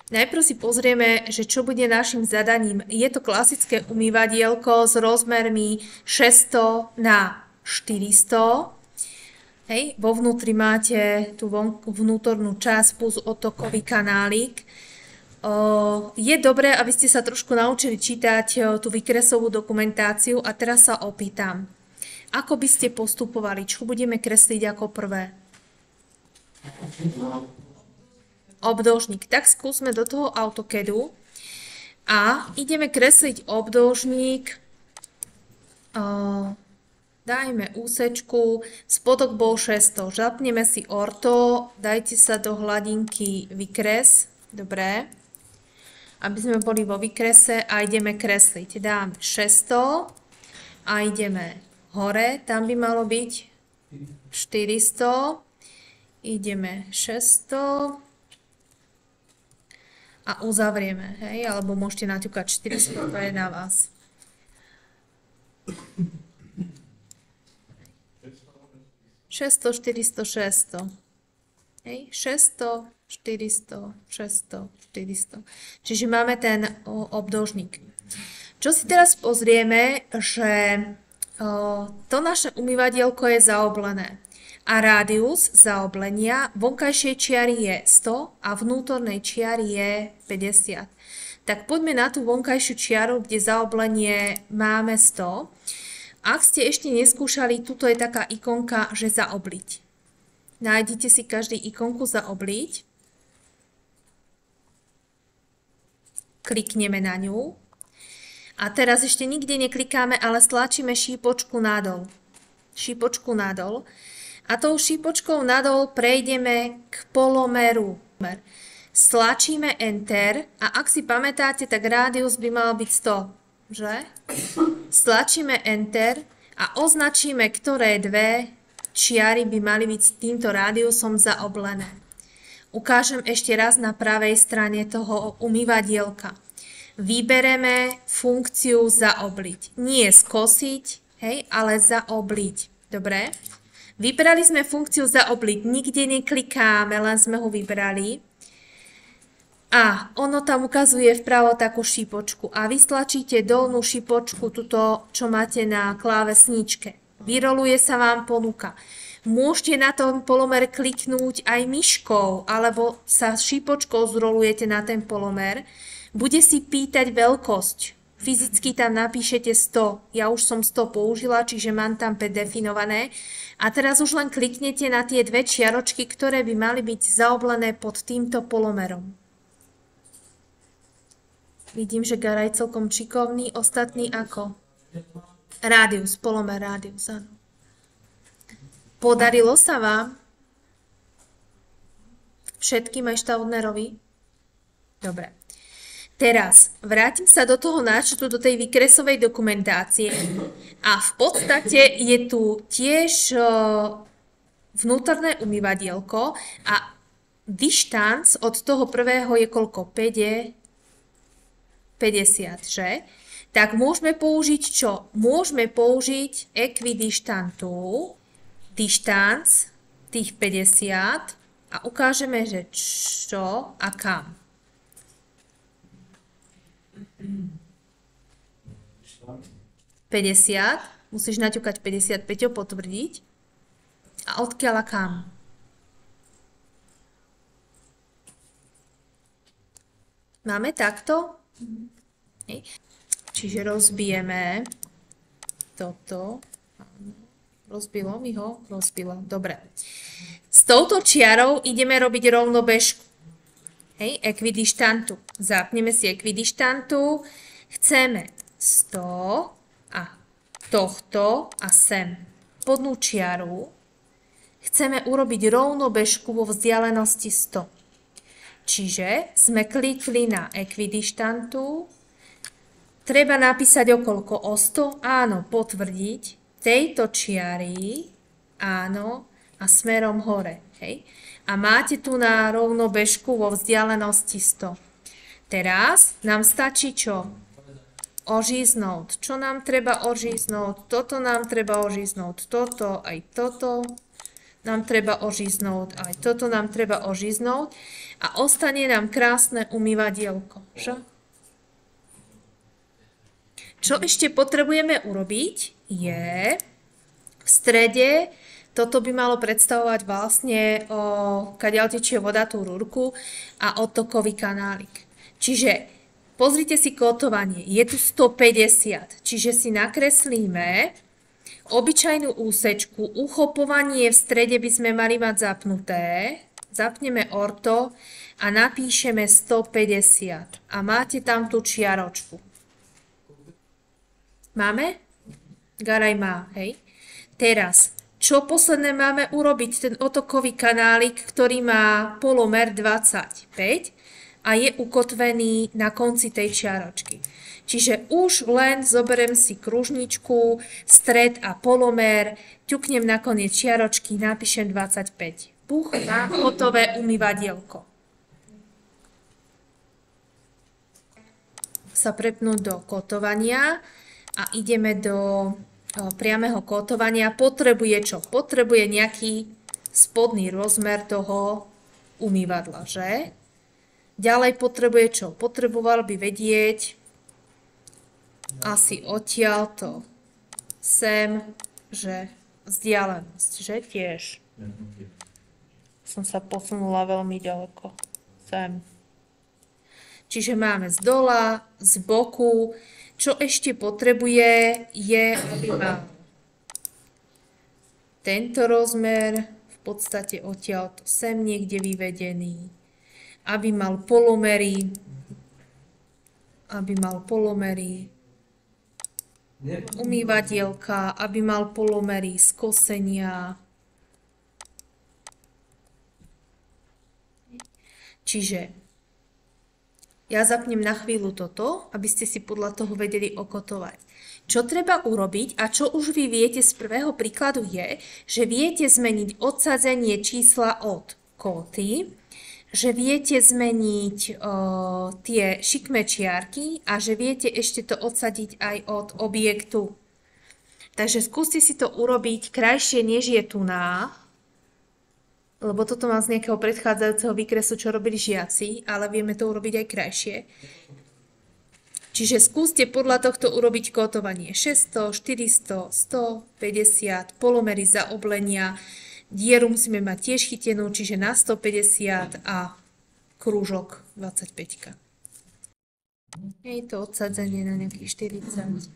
Najprv si pozrieme, že čo bude našim zadaním. Je to klasické umývadielko s rozmermi 600 na 400. Hej, vo vnútri máte tú vnútornú časť plus otokový kanálik. Je dobré, aby ste sa trošku naučili čítať tú výkresovú dokumentáciu a teraz sa opýtam, ako by ste postupovali, čo budeme kresliť ako prvé? Obdĺžnik. Tak skúsme do toho AutoCADu a ideme kresliť obdĺžnik. Dajme úsečku, spodok bol 600, žapneme si orto, dajte sa do hladinky výkres, dobre, aby sme boli vo výkrese a ideme kresliť. Dáme 600 a ideme hore, tam by malo byť 400, ideme 600 a uzavrieme, hej, alebo môžete naťukať 400, to je na vás. 600, 400, 600. Hej, 600, 400, 600, 400. Čiže máme ten obdĺžnik. Čo si teraz pozrieme, že to naše umývadielko je zaoblené. A rádius zaoblenia vonkajšej čiary je 100 a vnútornej čiary je 50. Tak poďme na tú vonkajšiu čiaru, kde zaoblenie máme 100. Ak ste ešte neskúšali, tuto je taká ikonka, že zaobliť. Nájdite si každý ikonku zaobliť. Klikneme na ňu. A teraz ešte nikde neklikáme, ale stlačíme šípočku nadol. Šípočku nadol. A tou šípočkou nadol prejdeme k polomeru. Stlačíme Enter a ak si pamätáte, tak rádius by mal byť 100. Že? Stlačíme Enter a označíme, ktoré dve čiary by mali byť s týmto rádiusom zaoblené. Ukážem ešte raz na pravej strane toho umývadielka. Vybereme funkciu zaobliť. Nie skosiť, hej, ale zaobliť. Dobre? Vybrali sme funkciu zaobliť. Nikde neklikáme, len sme ho vybrali. A ono tam ukazuje vpravo takú šípočku a vy stlačíte dolnú šípočku, tuto, čo máte na klávesničke. Vyroluje sa vám ponuka. Môžete na ten polomer kliknúť aj myškou, alebo sa šípočkou zrolujete na ten polomer. Bude si pýtať veľkosť. Fyzicky tam napíšete 100. Ja už som 100 použila, čiže mám tam 5 definované. A teraz už len kliknete na tie dve čiaročky, ktoré by mali byť zaoblené pod týmto polomerom. Vidím, že Gara je celkom šikovný. Ostatný ako? Rádius, polomer rádius, áno. Podarilo sa vám? Všetkým aj Štaunerovi? Dobre. Teraz vrátim sa do toho náčrtu, do tej výkresovej dokumentácie. A v podstate je tu tiež vnútorné umývadielko a dištanc od toho prvého je koľko? 5 je 50, že? Tak môžeme použiť čo? Môžeme použiť ekvidištantu, dištanc tých 50 a ukážeme, že čo a kam. $50, musíš naťukať 50, Peťo, potvrdiť. A odkiaľ a kam? Máme takto? Čiže rozbijeme toto. Rozbilo mi ho? Rozbilo. Dobre. S touto čiarou ideme robiť rovnobežku. Hej, ekvidištantu. Zapneme si ekvidištantu. Chceme 100 a tohto a sem. Spodnú čiaru. Chceme urobiť rovnobežku vo vzdialenosti 100. Čiže sme klikli na ekvidištantu. Treba napísať o koľko? O 100? Áno, potvrdiť. Tejto čiary, áno, a smerom hore. Hej. A máte tu na rovnobežku vo vzdialenosti 100. Teraz nám stačí čo? Oříznúť. Čo nám treba oříznúť? Toto nám treba oříznúť. Toto, aj toto. nám treba ožíznúť, aj toto nám treba ožíznúť a ostane nám krásne umývadielko. Čo ešte potrebujeme urobiť je v strede, toto by malo predstavovať vlastne, kadiaľ tečie voda, tú rúrku a odtokový kanálik. Čiže pozrite si kótovanie, je tu 150, čiže si nakreslíme obyčajnú úsečku, uchopovanie v strede by sme mali mať zapnuté, zapneme orto a napíšeme 150 a máte tam tú čiaročku. Máme? Garaj má, hej? Teraz, čo posledné máme urobiť? Ten otokový kanálik, ktorý má polomer 25 a je ukotvený na konci tej čiaročky. Čiže už len zoberiem si kružničku, stred a polomer, ťuknem na koniec čiaročky, napíšem 25. Puch na hotové umývadielko. Sa prepnúť do kotovania a ideme do priameho kótovania. Potrebuje čo? Potrebuje nejaký spodný rozmer toho umývadla, že? Ďalej potrebuje čo? Potreboval by vedieť asi odtiaľto sem, že vzdialenosť, že tiež. Som sa posunula veľmi ďaleko. Sem. Čiže máme z dola, z boku. Čo ešte potrebuje je, aby mal tento rozmer, v podstate odtiaľto sem niekde vyvedený, aby mal polomery, umývadielka, aby mal polomery z kosenia. Čiže ja zapnem na chvíľu toto, aby ste si podľa toho vedeli okotovať. Čo treba urobiť a čo už vy viete z prvého príkladu je, že viete zmeniť odsadzenie čísla od kóty, že viete zmeniť tie šikmé čiarky a že viete ešte to odsadiť aj od objektu. Takže skúste si to urobiť krajšie, než je tu na, lebo toto mám z nejakého predchádzajúceho výkresu, čo robili žiaci, ale vieme to urobiť aj krajšie. Čiže skúste podľa tohto urobiť kótovanie 600, 400, 150, polomery zaoblenia, dieru musíme mať tiež chytenú, čiže na 150 a krúžok 25. Je to odsadzenie na nejakých 40.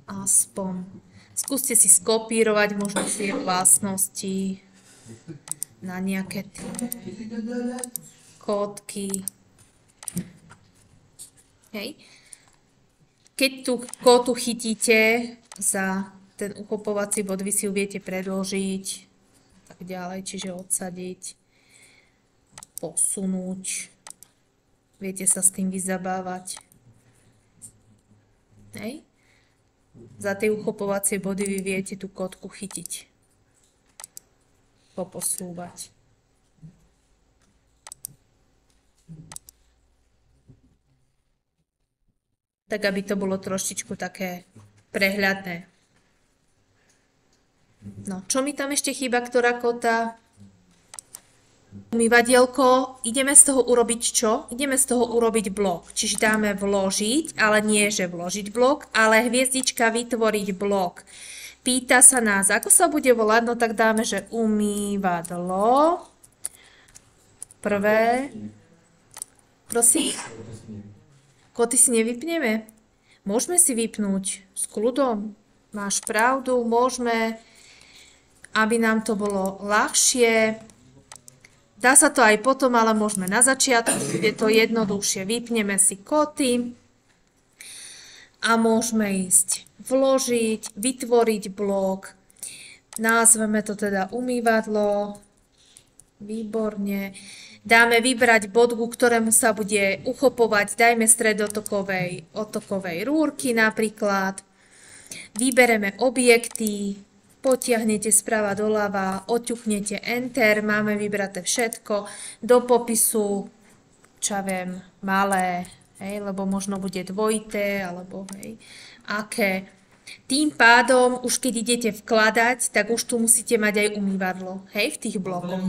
Aspoň. Skúste si skopírovať možno tie vlastnosti na nejaké tie kódky. Hej. Keď tú kótu chytíte za ten uchopovací bod, vy si ju viete predĺžiť, tak ďalej, čiže odsadiť, posunúť. Viete sa s tým vyzabávať. Hej. Za tie uchopovacie body vy viete tú kódku chytiť. Poposúvať. Tak, aby to bolo trošičku také prehľadné. No, čo mi tam ešte chýba, ktorá kóta? Umývadielko, ideme z toho urobiť čo? Ideme z toho urobiť blok. Čiže dáme vložiť, ale nie, že vložiť blok, ale hviezdička vytvoriť blok. Pýta sa nás, ako sa bude volať, no tak dáme, že umývadlo. Prvé. Prosím? Koty si nevypneme? Môžeme si vypnúť s kľudom. Máš pravdu, môžeme, aby nám to bolo ľahšie. Dá sa to aj potom, ale môžeme na začiatku, je to jednoduchšie. Vypneme si koty a môžeme ísť vložiť, vytvoriť blok. Nazveme to teda umývadlo. Výborne. Dáme vybrať bod, ku ktorému sa bude uchopovať. Dajme stred otokovej rúrky napríklad. Vybereme objekty. Potiahnete sprava doľava, odťuknete Enter, máme vybraté všetko, do popisu, čo viem, malé, hej, lebo možno bude dvojité, alebo hej, aké. Tým pádom, už keď idete vkladať, tak už tu musíte mať aj umývadlo, hej, v tých blokoch.